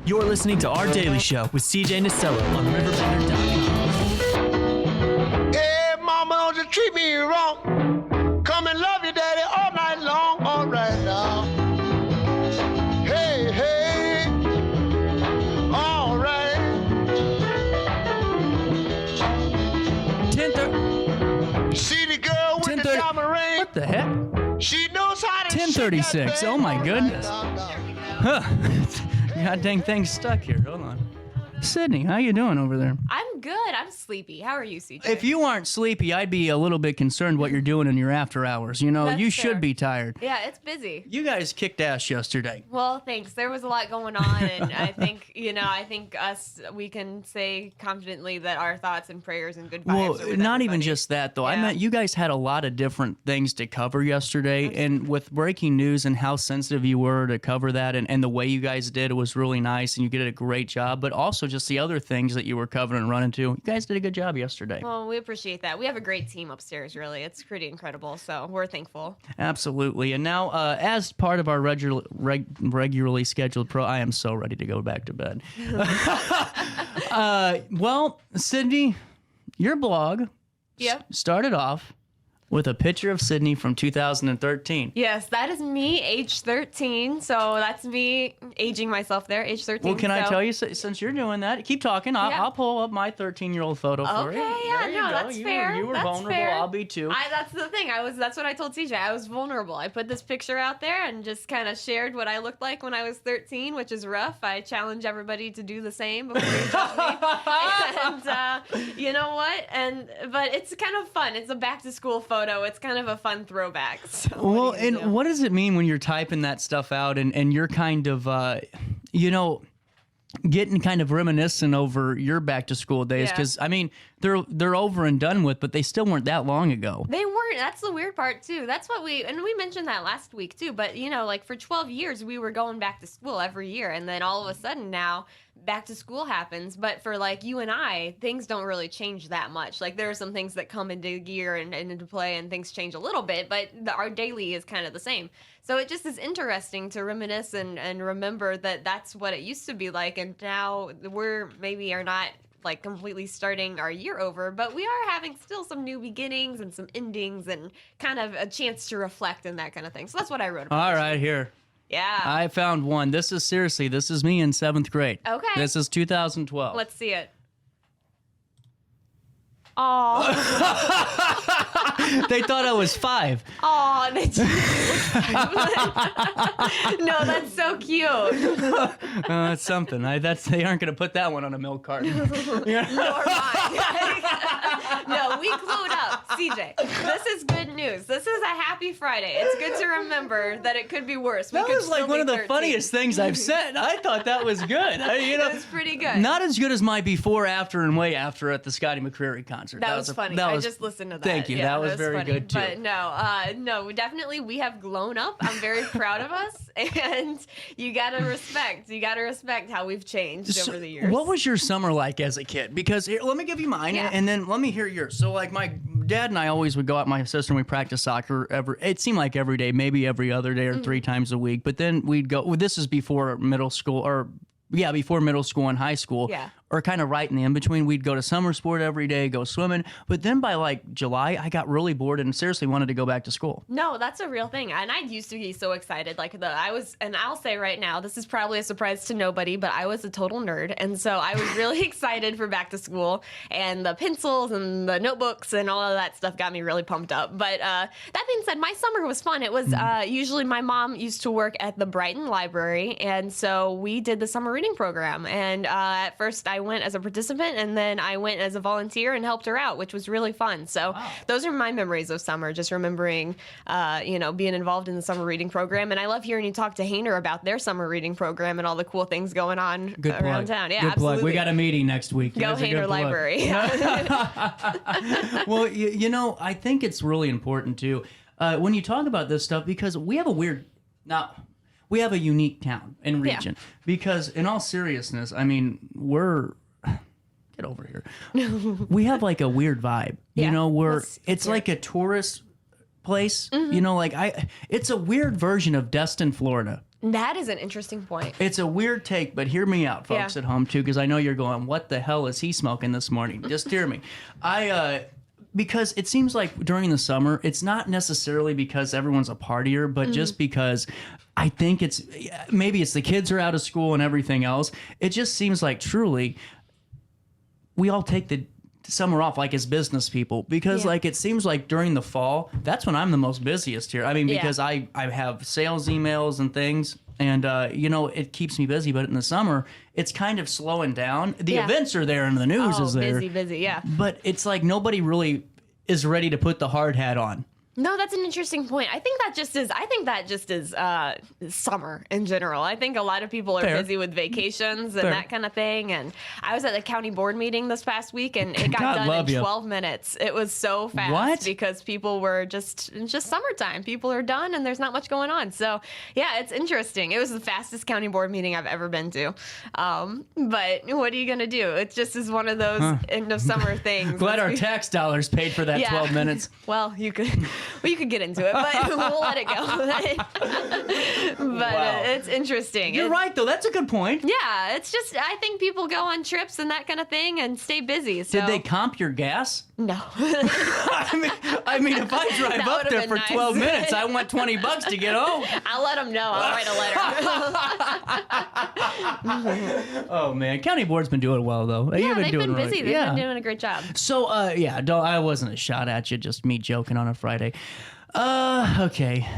You're listening to Our Daily Show with CJ Nasello on RiverBender.com. Hey, mama, don't you treat me wrong. Come and love you, daddy, all night long. All right now. Hey, hey. All right. 10:30. See the girl with the 10:30. diamond ring? What the heck? She knows how to 10:36. Oh, my goodness. Huh. God dang thing's stuck here. Hold on. Sydney, how you doing over there? I'm good. I'm sleepy. How are you, CJ? If you aren't sleepy, I'd be a little bit concerned what you're doing in your after hours. You know, That's you fair. should be tired. Yeah, it's busy. You guys kicked ass yesterday. Well, thanks. There was a lot going on, and I think, we can say confidently that our thoughts and prayers and good vibes are Well, with not even everybody. just that, though. I Yeah. meant you guys had a lot of different things to cover yesterday, and with breaking news and how sensitive you were to cover that and the way you guys did, it was really nice, and you did a great job, but also just the other things that you were covering and running to. You guys did a good job yesterday. Well, we appreciate that. We have a great team upstairs, really. It's pretty incredible, so we're thankful. Absolutely. And now, as part of our regularly scheduled I am so ready to go back to bed. Well, Sydney, your blog Yep. started off with a picture of Sydney from 2013. Yes, that is me, age 13. So that's me aging myself there, age 13. Well, can I so- tell you, since you're doing that, keep talking. I'll pull up my 13-year-old photo for you. Okay, yeah, There you no, go. that's You fair. You were That's vulnerable. fair. I'll be too. That's the thing. That's what I told TJ. I was vulnerable. I put this picture out there and just kind of shared what I looked like when I was 13, which is rough. I challenge everybody to do the same before you judge me. And you know what? But it's kind of fun. It's a back to school photo. It's kind of a fun throwback. So Well, what are you gonna do? what does it mean when you're typing that stuff out and you're kind of, getting kind of reminiscent over your back to school days? Yeah. Because, I mean, they're over and done with, but they still weren't that long ago. They weren't. That's the weird part, too. That's what we mentioned that last week, too. But, like for 12 years, we were going back to school every year. And then all of a sudden now, back to school happens. But for like you and I, things don't really change that much. Like there are some things that come into gear and into play and things change a little bit. But our daily is kind of the same. So it just is interesting to reminisce and remember that that's what it used to be like. And now we're maybe are not like completely starting our year over, but we are having still some new beginnings and some endings and kind of a chance to reflect and that kind of thing. So that's what I wrote about. All this right, week. here. Yeah. I found one. This is me in 7th grade. Okay. This is 2012. Let's see it. Oh, They thought I was 5. oh, no, that's so cute. That's something. They aren't going to put that one on a milk carton. Nor mine. No, we clued up. CJ, this is good news. This is a happy Friday. It's good to remember that it could be worse. That was like one of the funniest things I've said. I thought that was good. It was pretty good. Not as good as my before, after, and way after at the Scotty McCreery concert. That was funny. That I was, just listened to that. Thank you. Yeah, that was very funny. good too. But no, definitely we have grown up. I'm very proud of us, and you gotta respect how we've changed So, over the years. what was your summer like as a kid? Because here, let me give you mine, Yeah. and then let me hear yours. So, like, my dad and I always would go out. My sister and we practice soccer. It seemed like every day, maybe every other day or 3 times a week. But then we'd go. Well, this is before middle school, before middle school and high school. Yeah. Or kind of right in the in-between. We'd go to summer sport every day, go swimming. But then by like July, I got really bored and seriously wanted to go back to school. No, that's a real thing. And I used to be so excited. And I'll say right now, this is probably a surprise to nobody, but I was a total nerd. And so I was really excited for back to school, and the pencils and the notebooks and all of that stuff got me really pumped up. But that being said, my summer was fun. It was usually my mom used to work at the Brighton Library. And so we did the summer reading program. And at first I went as a participant, and then I went as a volunteer and helped her out, which was really fun. So those are my memories of summer, just remembering, being involved in the summer reading program. And I love hearing you talk to Hainer about their summer reading program and all the cool things going on around town. Yeah, Good absolutely. plug. We got a meeting next week. Go That's a good Hainer plug. Library. Well, I think it's really important too when you talk about this stuff, because we have a unique town and region. Because in all seriousness, I mean, get over here. We have like a weird vibe, it's like a tourist place, it's a weird version of Destin, Florida. That is an interesting point. It's a weird take, but hear me out, folks at home too, because I know you're going, what the hell is he smoking this morning? Just hear me. Because it seems like during the summer, it's not necessarily because everyone's a partier, but just because I think maybe it's the kids are out of school and everything else. It just seems like truly we all take the summer off like as business people, because like it seems like during the fall, that's when I'm the most busiest here. I mean, because I have sales emails and things, and it keeps me busy. But in the summer, it's kind of slowing down. The events are there and the news is there. Busy, yeah. But it's like nobody really is ready to put the hard hat on. No, that's an interesting point. I think that just is summer in general. I think a lot of people are busy with vacations and that kind of thing. And I was at the county board meeting this past week, and it got done in 12 minutes. It was so fast because people were it's just summertime. People are done and there's not much going on. So yeah, it's interesting. It was the fastest county board meeting I've ever been to. But what are you gonna do? It just is one of those end of summer things. Glad our tax dollars paid for that 12 minutes. Well, you could get into it, but we'll let it go. But it's interesting. You're right, though. That's a good point. Yeah, it's just, I think people go on trips and that kind of thing and stay busy. So. Did they comp your gas? No. I mean, if I drive up there for 12 minutes, I want $20 to get home. I'll let them know. I'll write a letter. Oh, man. County board's been doing well, though. Yeah, they've been busy. They've been doing a great job. So, I wasn't a shot at you, just me joking on a Friday. Okay.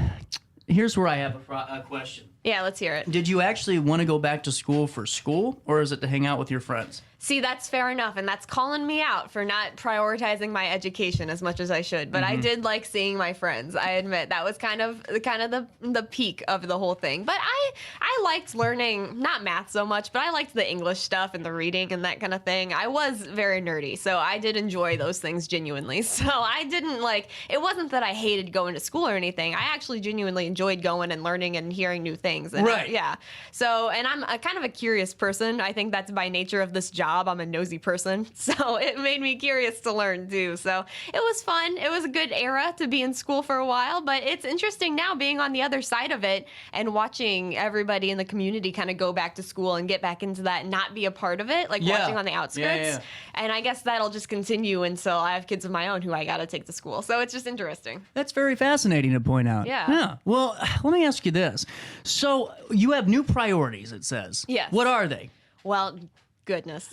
Here's where I have a question. Yeah, let's hear it. Did you actually want to go back to school for school, or is it to hang out with your friends? See, that's fair enough, and that's calling me out for not prioritizing my education as much as I should. But I did like seeing my friends. I admit that was kind of the peak of the whole thing. But I liked learning, not math so much, but I liked the English stuff and the reading and that kind of thing. I was very nerdy, so I did enjoy those things genuinely. So I didn't it wasn't that I hated going to school or anything. I actually genuinely enjoyed going and learning and hearing new things. And right. So, and I'm kind of a curious person. I think that's by nature of this job. I'm a nosy person, so it made me curious to learn too. So it was fun. It was a good era to be in school for a while, but it's interesting now being on the other side of it and watching everybody in the community kind of go back to school and get back into that and not be a part of it, watching on the outskirts. Yeah. And I guess that'll just continue until I have kids of my own who I got to take to school. So it's just interesting. That's very fascinating to point out. Yeah. Well, let me ask you this. So you have new priorities, it says. Yes. What are they? Well, goodness.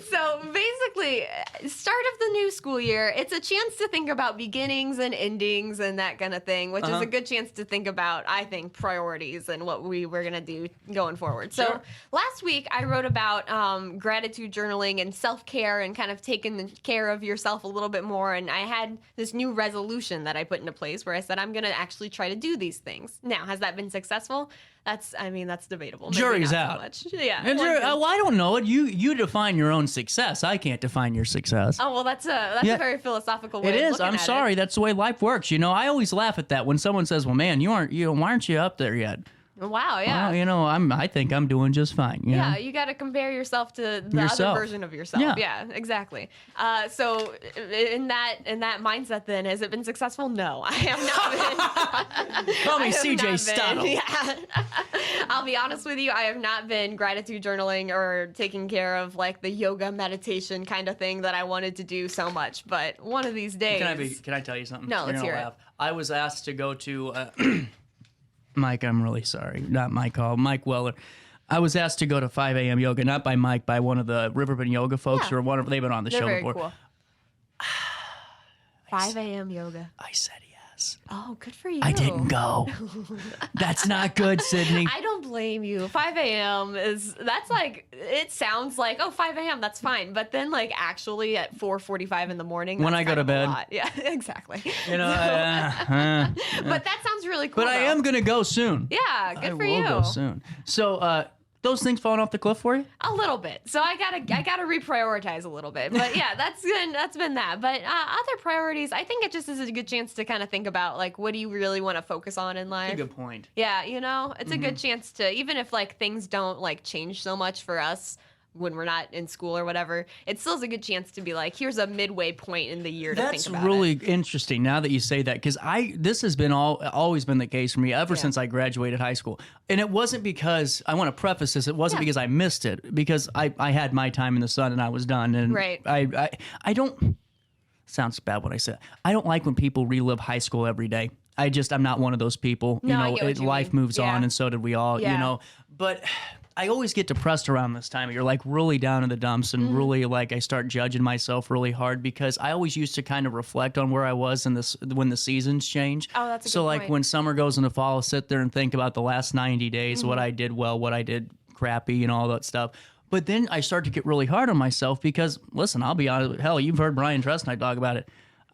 So basically, start of the new school year, it's a chance to think about beginnings and endings and that kind of thing, which is a good chance to think about, I think, priorities and what we were going to do going forward. So last week, I wrote about gratitude journaling and self-care and kind of taking care of yourself a little bit more. And I had this new resolution that I put into place where I said, I'm going to actually try to do these things. Now, has that been successful? That's debatable. Maybe Jury's not so out. much. Yeah. Well, I don't know it. You define your own success. I can't define your success. Oh, well, that's a very philosophical way it of is. looking I'm at sorry. it. That's the way life works. I always laugh at that when someone says, "Well, man, why aren't you up there yet?" Wow, yeah. Well, I think I'm doing just fine. You know? You got to compare yourself to the Yourself. other version of yourself. Yeah. Exactly. So in that mindset, then, has it been successful? No, I have not been. Call me CJ Stuttle. Yeah. I'll be honest with you. I have not been gratitude journaling or taking care of the yoga meditation kind of thing that I wanted to do so much. But one of these days. Can I tell you something? No, let's hear it. I was asked to go to. Mike, I'm really sorry. Not my call. Mike Weller. I was asked to go to 5 a.m. yoga, not by Mike, by one of the Riverbend yoga folks, or they've been on the show very before. Cool. 5 a.m. yoga. I said yes. Oh, good for you. I didn't go. That's not good, Sydney. I don't blame you. 5 a.m. it sounds like, 5 a.m., that's fine. But then, actually at 4:45 in the morning, when I go to bed. Yeah, exactly. But that sounds really cool. But I am going to go soon. Yeah, good for you. I will go soon. So, those things falling off the cliff for you? A little bit. So I gotta reprioritize a little bit. But yeah, that's good. That's been that. But other priorities, I think it just is a good chance to kind of think about what do you really want to focus on in life. That's a good point. Yeah, it's a good chance to, even if things don't change so much for us, when we're not in school or whatever, it still is a good chance to be like, here's a midway point in the year to think about That's really interesting now that you say that, because this has been always been the case for me ever since I graduated high school. And it wasn't because, I want to preface this, it wasn't because I missed it, because I had my time in the sun and I was done. And I don't, sounds bad what I said, I don't like when people relive high school every day. I'm not one of those people. No, I get what you life mean. moves on, and so did we all, but I always get depressed around this time. You're like really down in the dumps, and really like I start judging myself really hard, because I always used to kind of reflect on where I was when the seasons change. Oh, that's a so good like point. when summer goes into fall, I'll sit there and think about the last 90 days, what I did well, what I did crappy, and all that stuff. But then I start to get really hard on myself because, listen, I'll be honest, hell, you've heard Brian Trust and I talk about it.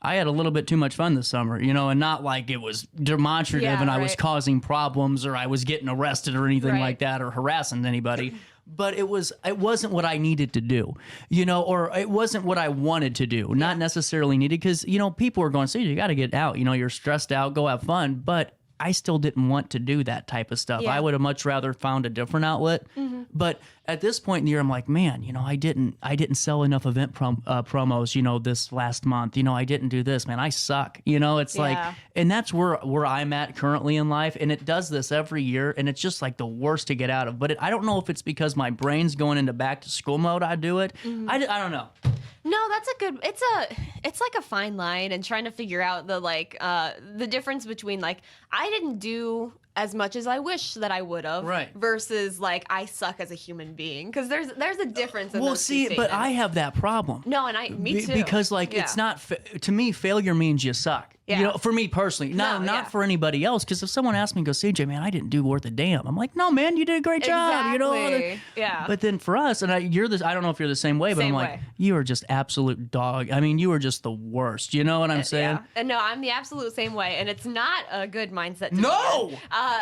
I had a little bit too much fun this summer, and not like it was demonstrative and I was causing problems or I was getting arrested or anything like that or harassing anybody. But it wasn't what I needed to do, or it wasn't what I wanted to do. Not necessarily needed, because, people are going, see, you got to get out. You're stressed out, go have fun. But I still didn't want to do that type of stuff. I would have much rather found a different outlet. But at this point in the year, I'm like, man, I didn't sell enough event promos, this last month. I didn't do this, man. I suck. It's like, and that's where I'm at currently in life. And it does this every year, and it's just like the worst to get out of. But I don't know if it's because my brain's going into back to school mode. I do it. I don't know. No, that's a good. It's like a fine line, and trying to figure out the difference between like I didn't do as much as I wish that I would have, versus like I suck as a human being, because there's a difference. In those two but I statements. have that problem. No, and me too. Because it's not to me. Failure means you suck. For me personally, not for anybody else. Because if someone asked me, "Go, CJ, man, I didn't do worth a damn," I'm like, "No, man, you did a great job." Yeah. But then for us, and I don't know if you're the same way, but I'm like, you are just absolute dog. I mean, you are just the worst. You know what I'm saying? Yeah. And no, I'm the absolute same way, and it's not a good mindset. No,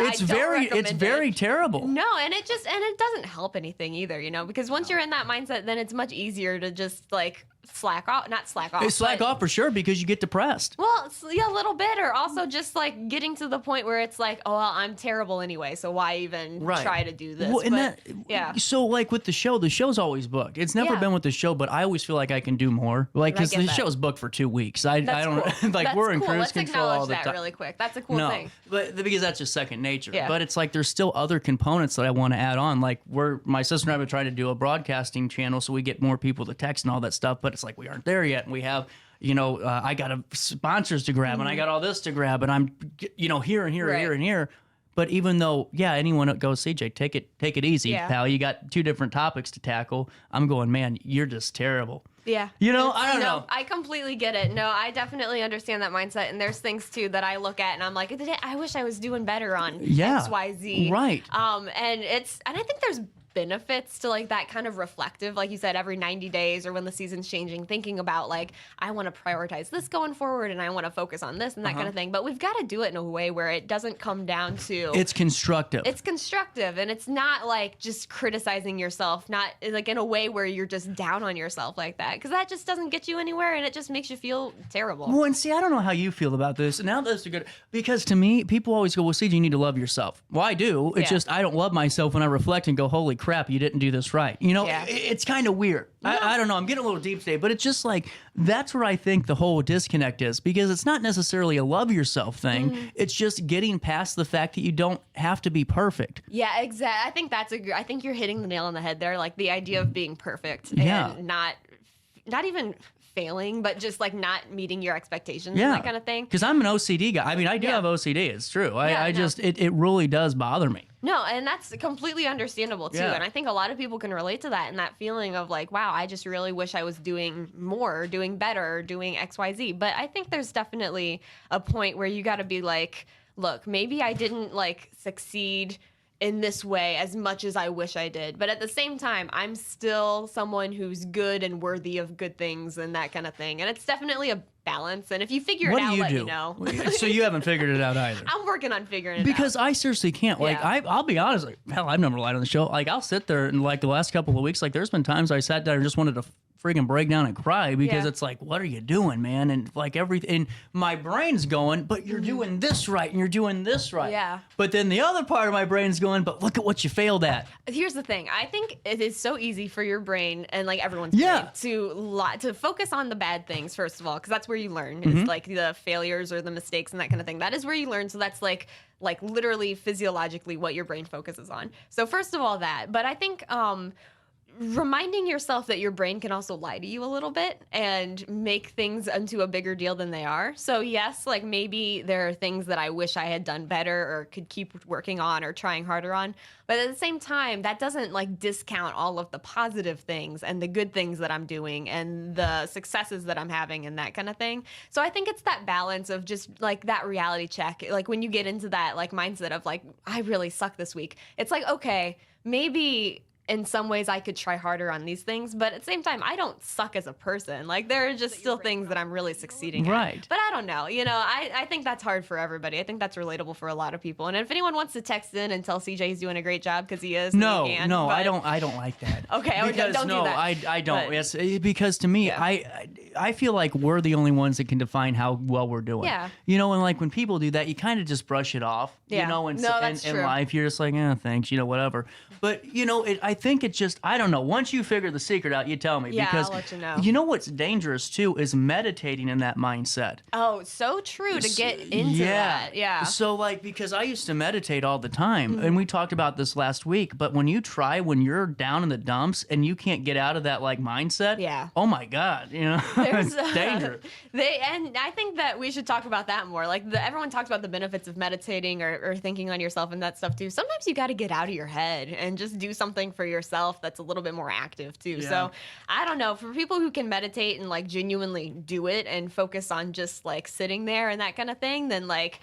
it's very it. terrible. No, and it doesn't help anything either, because once you're in that mindset, then it's much easier to just like slack off. Slack off for sure, because you get depressed. Well, a little bit, or also just like getting to the point where it's like, oh, well, I'm terrible anyway, so why even try to do this? Well, and so like with the show's always booked. It's never been with the show, but I always feel like I can do more. Like, because the show's booked for 2 weeks. I don't cool. like that's we're in cool. cruise Let's control all the that time. really quick. That's a cool thing. But because that's just second nature. Yeah. But it's like there's still other components that I want to add on. Like my sister and I have been trying to do a broadcasting channel so we get more people to text and all that stuff. But it's like we aren't there yet, and we have. I got sponsors to grab, and I got all this to grab, and I'm, here and here and here and here. But even though, anyone that goes, CJ, take it easy, pal. You got 2 different topics to tackle. I'm going, man, you're just terrible. Yeah. I don't know. I completely get it. No, I definitely understand that mindset. And there's things too that I look at and I'm like, I wish I was doing better on X, Y, Z. Right. And I think there's benefits to like that kind of reflective, like you said, every 90 days or when the season's changing, thinking about like, I want to prioritize this going forward and I want to focus on this and that kind of thing. But we've got to do it in a way where it doesn't come down to... It's constructive. It's constructive, and it's not like just criticizing yourself, not like in a way where you're just down on yourself like that, because that just doesn't get you anywhere and it just makes you feel terrible. Well, and see, I don't know how you feel about this. Now that's a good... Because to me, people always go, well, CJ, you need to love yourself. Well, I do. It's just I don't love myself when I reflect and go, holy crap, you didn't do this right. It's kind of weird. No. I don't know. I'm getting a little deep today, but it's just like, that's where I think the whole disconnect is, because it's not necessarily a love yourself thing. It's just getting past the fact that you don't have to be perfect. Yeah, exactly. I think I think you're hitting the nail on the head there. Like the idea of being perfect and not even failing, but just like not meeting your expectations and that kind of thing. Because I'm an OCD guy. I mean, I do have OCD. It's true. It really does bother me. No, and that's completely understandable too. Yeah. And I think a lot of people can relate to that, and that feeling of like, wow, I just really wish I was doing more, doing better, doing X, Y, Z. But I think there's definitely a point where you got to be like, look, maybe I didn't like succeed in this way as much as I wish I did. But at the same time, I'm still someone who's good and worthy of good things and that kind of thing. And it's definitely balance. And if you figure What it do out, you let do? me know. So you haven't figured it out either. I'm working on figuring it out. Because I seriously can't. Like, Yeah. I'll be honest. Like, hell, I've never lied on the show. Like, I'll sit there and like the last couple of weeks, like, there's been times I sat down and just wanted to freaking break down and cry because Yeah. it's like, what are you doing, man? And like everything, and my brain's going, but you're doing this right and you're doing this right. Yeah. But then the other part of my brain's going, but look at what you failed at. Here's the thing. I think it is so easy for your brain and like everyone's Yeah. brain to focus on the bad things first of all, because that's where you learn. Is like the failures or the mistakes and that kind of thing. That is where you learn. So that's like literally physiologically what your brain focuses on. So first of all that. But I think reminding yourself that your brain can also lie to you a little bit and make things into a bigger deal than they are. So yes, like maybe there are things that I wish I had done better or could keep working on or trying harder on. But at the same time, that doesn't like discount all of the positive things and the good things that I'm doing and the successes that I'm having and that kind of thing. So I think it's that balance of just like that reality check. Like when you get into that like mindset of like, I really suck this week. It's like, okay, maybe in some ways I could try harder on these things, but at the same time, I don't suck as a person. Like there are just still things that I'm really succeeding at. Right. But I don't know. You know, I think that's hard for everybody. I think that's relatable for a lot of people. And if anyone wants to text in and tell CJ he's doing a great job because he is, then No, you can, no, but- I don't like that. Okay, because don't do no, that. I don't. But- Yes, because to me, Yeah. I feel like we're the only ones that can define how well we're doing. Yeah. You know, and like when people do that, you kind of just brush it off. Yeah. You know, and No, that's in true. life, you're just like, thanks, whatever. But you know, I think it's just, I don't know. Once you figure the secret out, you tell me. Yeah, because I'll let you know. You know what's dangerous too is meditating in that mindset. Oh, so true to get into that. Yeah. So like, because I used to meditate all the time, and we talked about this last week, but when you're down in the dumps and you can't get out of that like mindset, Yeah. oh my God, There's it's dangerous. And I think that we should talk about that more. Like everyone talks about the benefits of meditating or thinking on yourself and that stuff too. Sometimes you got to get out of your head and just do something for yourself that's a little bit more active too. Yeah. So I don't know, for people who can meditate and like genuinely do it and focus on just like sitting there and that kind of thing, then like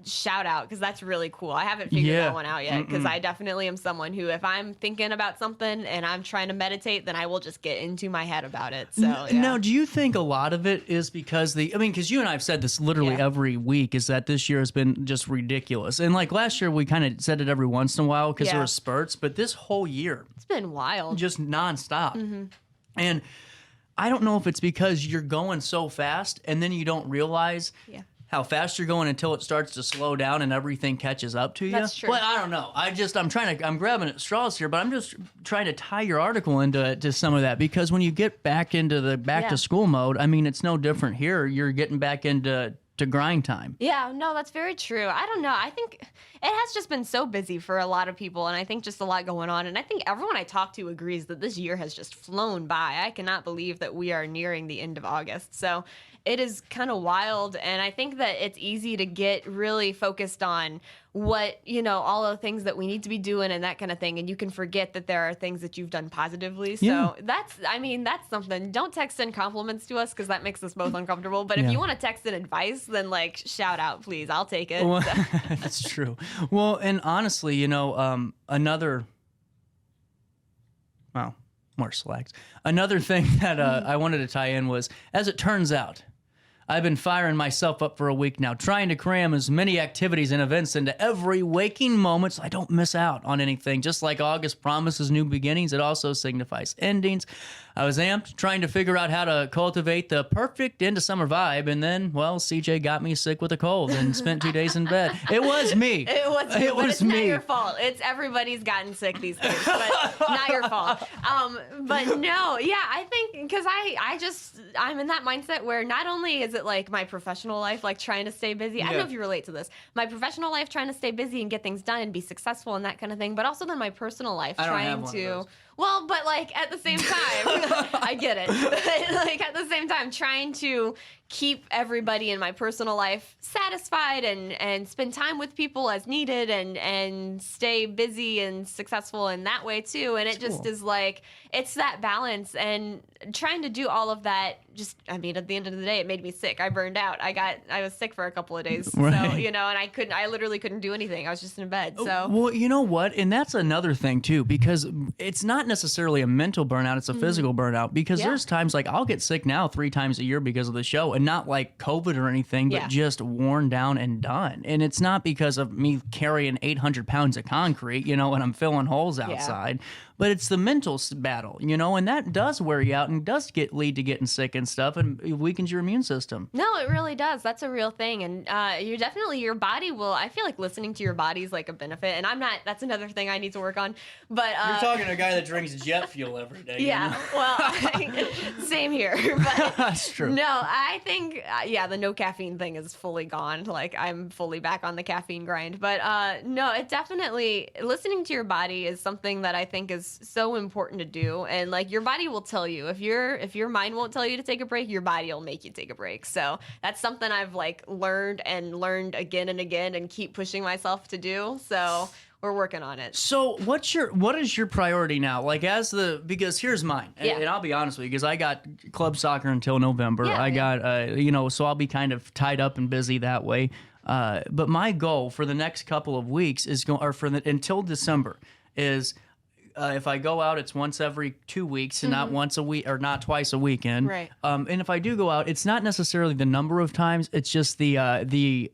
shout out, because that's really cool. I haven't figured that one out yet, because I definitely am someone who, if I'm thinking about something and I'm trying to meditate, then I will just get into my head about it. So yeah. Now, do you think a lot of it is because because you and I have said this literally Yeah. every week, is that this year has been just ridiculous. And like last year, we kind of said it every once in a while because there Yeah. were spurts, but this whole year, It's been wild. just nonstop. And I don't know if it's because you're going so fast and then you don't realize how fast you're going until it starts to slow down and everything catches up to you. That's true. But I don't know. I'm grabbing at straws here, but I'm just trying to tie your article into some of that, because when you get back into the back to school mode, I mean, it's no different here. You're getting back into grind time. Yeah, no, that's very true. I don't know. I think it has just been so busy for a lot of people, and I think just a lot going on. And I think everyone I talk to agrees that this year has just flown by. I cannot believe that we are nearing the end of August. So it is kind of wild, and I think that it's easy to get really focused on what, all of the things that we need to be doing and that kind of thing, and you can forget that there are things that you've done positively. So that's something. Don't text in compliments to us, because that makes us both uncomfortable. But if you want to text in advice, then like shout out, please. I'll take it. Well, that's true. Well, and honestly, another thing that I wanted to tie in was, as it turns out, I've been firing myself up for a week now, trying to cram as many activities and events into every waking moment so I don't miss out on anything. Just like August promises new beginnings, it also signifies endings. I was amped, trying to figure out how to cultivate the perfect end of summer vibe, and then, well, CJ got me sick with a cold and spent 2 days in bed. It was me. It was It but was it's me. not your fault. It's everybody's gotten sick these days, but not your fault. But no, yeah, I think because I'm in that mindset where not only is it like my professional life, like trying to stay busy. I don't know if you relate to this. My professional life, trying to stay busy and get things done and be successful and that kind of thing, but also then my personal life, I don't have trying one of to. those. Well, but like at the same time, I get it. But like at the same time, trying to keep everybody in my personal life satisfied and spend time with people as needed and stay busy and successful in that way too. And it just is like, it's that balance, and trying to do all of that. Just, at the end of the day, it made me sick. I burned out. I was sick for a couple of days. Right. So, and I literally couldn't do anything. I was just in bed. So Well, you know what? And that's another thing too, because it's not necessarily a mental burnout, it's a physical burnout, because there's times like I'll get sick now 3 times a year because of the show, and not like COVID or anything, but just worn down and done. And it's not because of me carrying 800 pounds of concrete, and I'm filling holes outside. But it's the mental battle, and that does wear you out and does lead to getting sick and stuff, and it weakens your immune system. No, it really does. That's a real thing. And your body will, I feel like listening to your body is like a benefit. And that's another thing I need to work on. But you're talking to a guy that drinks jet fuel every day. Yeah, well, same here. But that's true. No, I think, the no caffeine thing is fully gone. Like, I'm fully back on the caffeine grind. But no, it definitely, listening to your body is something that I think is so important to do. And like, your body will tell you. If your mind won't tell you to take a break, your body will make you take a break. So that's something I've like learned again and again and keep pushing myself to do. So we're working on it. So what is your priority now? Like because here's mine, and I'll be honest with you, because I got club soccer until November. I got, so I'll be kind of tied up and busy that way. But my goal for the next couple of weeks until December is, if I go out, it's once every 2 weeks and not once a week or not twice a weekend. Right. And if I do go out, it's not necessarily the number of times. It's just the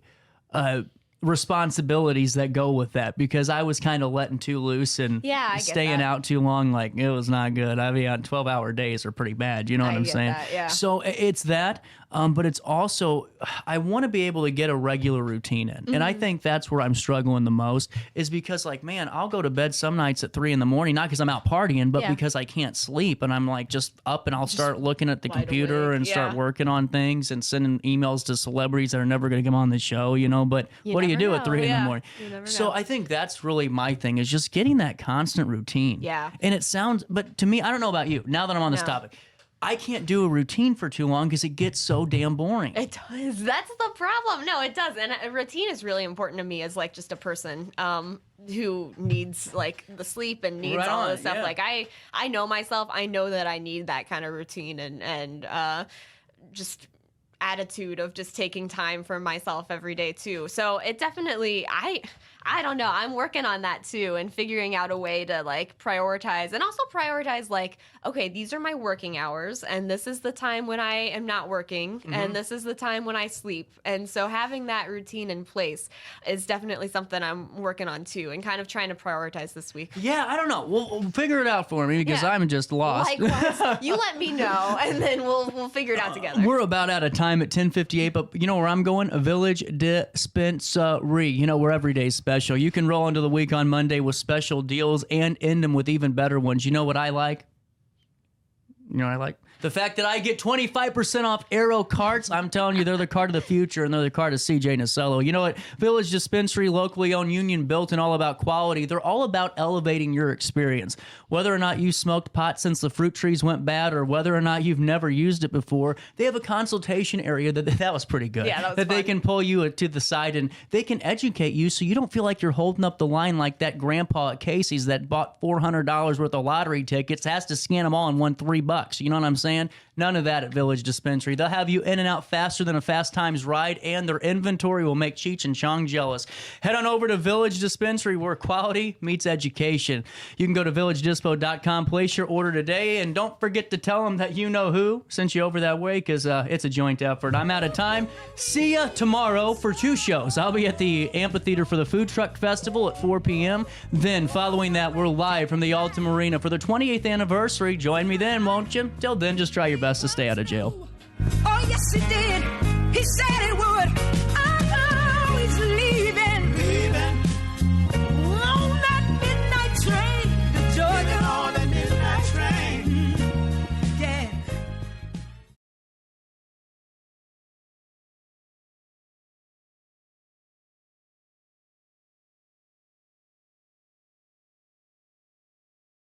responsibilities that go with that, because I was kind of letting too loose and staying out too long. Like, it was not good. I mean, 12-hour days are pretty bad. You know what I'm saying? So it's that. But it's also, I want to be able to get a regular routine in. And I think that's where I'm struggling the most, is because, like, man, I'll go to bed some nights at 3 a.m, not because I'm out partying, but because I can't sleep. And I'm like just up and I'll start looking at the computer and start working on things and sending emails to celebrities that are never going to come on the show, But what do you do at 3 a.m? So I think that's really my thing, is just getting that constant routine. Yeah. And it sounds, but to me, I don't know about you, now that I'm on this topic, I can't do a routine for too long because it gets so damn boring. It does. That's the problem. No, it does. And a routine is really important to me as like just a person who needs like the sleep and needs all this stuff. Like I know myself. I know that I need that kind of routine and just attitude of just taking time for myself every day too. So it definitely, I don't know. I'm working on that too, and figuring out a way to like prioritize, and also prioritize like, okay, these are my working hours, and this is the time when I am not working, and this is the time when I sleep. And so having that routine in place is definitely something I'm working on too, and kind of trying to prioritize this week. Yeah, I don't know. We'll figure it out for me, because I'm just lost. Likewise. You let me know, and then we'll figure it out together. We're about out of time at 10:58, but you know where I'm going? A Village Dispensary. Where every day's special. You can roll into the week on Monday with special deals and end them with even better ones. You know what I like? You know what I like? The fact that I get 25% off Aero carts. I'm telling you, they're the cart of the future, and they're the cart of CJ Nasello. You know what? Village Dispensary, locally owned, union built, and all about quality. They're all about elevating your experience. Whether or not you smoked pot since the fruit trees went bad, or whether or not you've never used it before, they have a consultation area that was pretty good. Yeah, that was fun. They can pull you to the side, and they can educate you so you don't feel like you're holding up the line like that grandpa at Casey's that bought $400 worth of lottery tickets, has to scan them all and won $3. You know what I'm saying? None of that at Village Dispensary. They'll have you in and out faster than a Fast Times ride, and their inventory will make Cheech and Chong jealous. Head on over to Village Dispensary, where quality meets education. You can go to villagedispo.com, place your order today, and don't forget to tell them that you know who sent you over that way, because it's a joint effort. I'm out of time. See ya tomorrow for 2 shows. I'll be at the amphitheater for the Food Truck Festival at 4 p.m. Then, following that, we're live from the Alta Marina for the 28th anniversary. Join me then, won't you? Till then, just try your best to stay out of jail. Oh, yes, it did.